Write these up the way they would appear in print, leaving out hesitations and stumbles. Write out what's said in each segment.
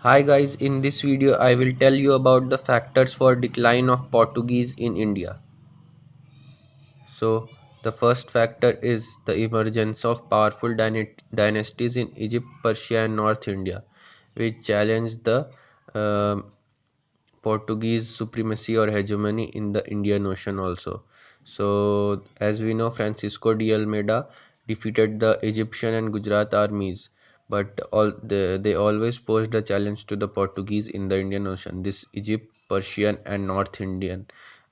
Hi guys, in this video I will tell you about the factors for decline of Portuguese in India. So the first factor is the emergence of powerful dynasties in Egypt, Persia and North India, which challenged the um Portuguese supremacy or hegemony in the Indian Ocean also. So, as we know, Francisco de Almeida defeated the Egyptian and Gujarat armies, but they always posed a challenge to the Portuguese in the Indian Ocean. This Egypt, Persian, and North Indian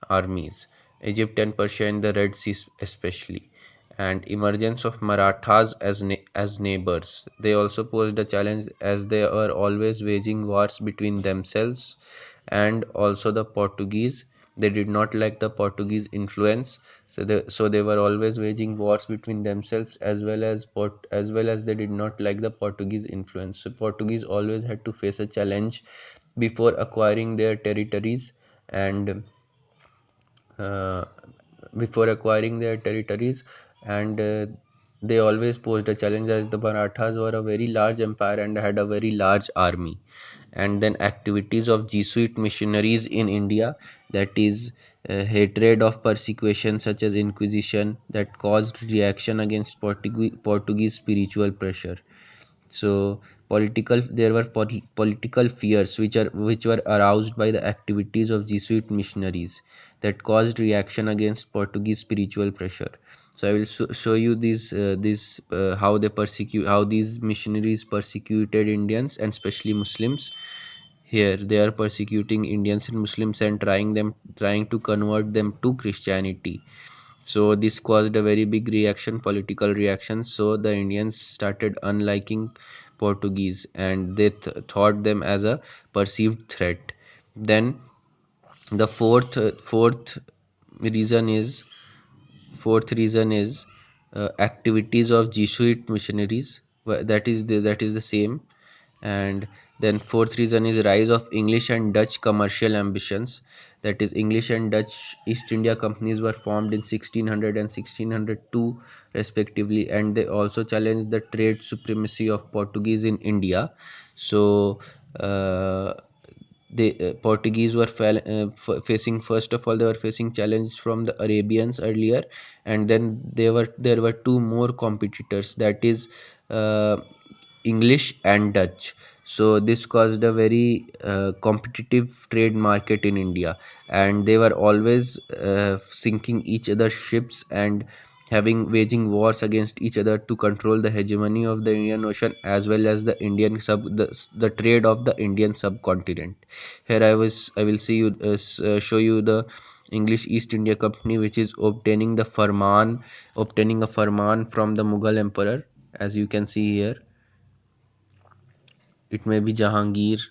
armies, Egypt and Persia in the Red Sea especially, and emergence of Marathas as neighbors. They also posed a challenge as they were always waging wars between themselves and also the Portuguese. They did not like the Portuguese influence, so they were always waging wars between themselves as well as they did not like the Portuguese influence. So Portuguese always had to face a challenge before acquiring their territories and uh, and they always posed a challenge as the Marathas were a very large empire and had a very large army. And then activities of Jesuit missionaries in India, that is hatred of persecution such as Inquisition, that caused reaction against Portuguese spiritual pressure. So there were political fears which were aroused by the activities of Jesuit missionaries that caused reaction against Portuguese spiritual pressure. So I will show you this how these missionaries persecuted Indians and especially Muslims. Here they are persecuting Indians and Muslims and trying to convert them to Christianity. So this caused a very big reaction, political reaction. So the Indians started unliking Portuguese and they thought them as a perceived threat. Then the reason is fourth reason is activities of Jesuit missionaries. That is the same. And then fourth reason is rise of English and Dutch commercial ambitions. That is, English and Dutch East India companies were formed in 1600 and 1602 respectively, and they also challenged the trade supremacy of Portuguese in India. So uh, the Portuguese were facing, first of all, they were facing challenge from the Arabians earlier, and then there were two more competitors, that is English and Dutch. So this caused a very competitive trade market in India, and they were always sinking each other's ships and having waging wars against each other to control the hegemony of the Indian Ocean as well as the trade of the Indian subcontinent. Here I will show you the English East India Company, which is obtaining a farman from the Mughal emperor, as you can see here. It may be Jahangir.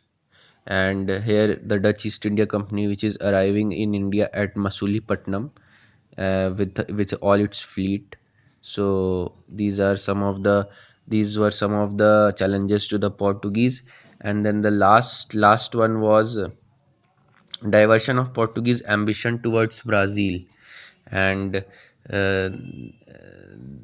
And here the Dutch East India Company, which is arriving in India at Masulipatam with all its fleet. So these were some of the challenges to the Portuguese. And then the last one was diversion of Portuguese ambition towards Brazil, and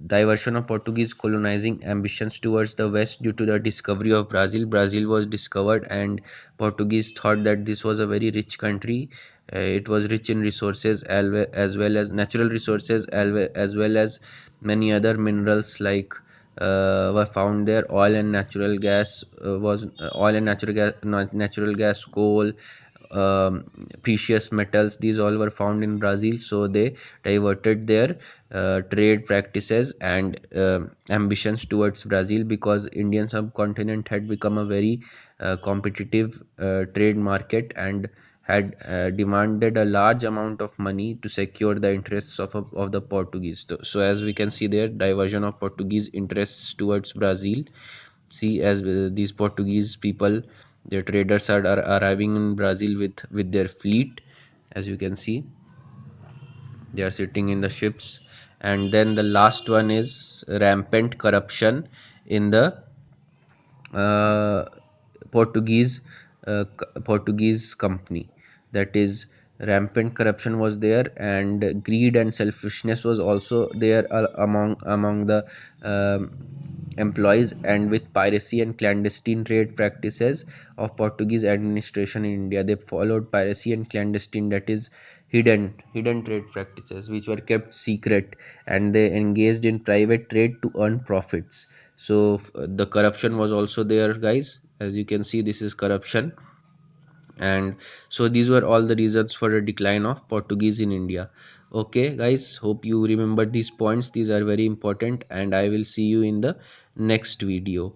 diversion of Portuguese colonizing ambitions towards the west due to the discovery of Brazil. Brazil was discovered, and Portuguese thought that this was a very rich country. It was rich in resources as well as natural resources, as well as many other minerals like were found there. Oil and natural gas, coal, um, precious metals, these all were found in Brazil. So they diverted their trade practices and ambitions towards Brazil, because Indian subcontinent had become a very competitive trade market and had demanded a large amount of money to secure the interests of the Portuguese. So as we can see there, diversion of Portuguese interests towards Brazil. See, as these Portuguese people, their traders are arriving in Brazil with their fleet. As you can see, they are sitting in the ships. And then the last one is rampant corruption in the uh, Portuguese Portuguese company. That is, rampant corruption was there, and greed and selfishness was also there among the um, employees and with piracy and clandestine trade practices of Portuguese administration in India. They followed piracy and clandestine, that is hidden trade practices which were kept secret, and they engaged in private trade to earn profits. So the corruption was also there, guys. As you can see, this is corruption. And so these were all the reasons for the decline of Portuguese in India. Okay guys, hope you remember these points. These are very important, and I will see you in the next video.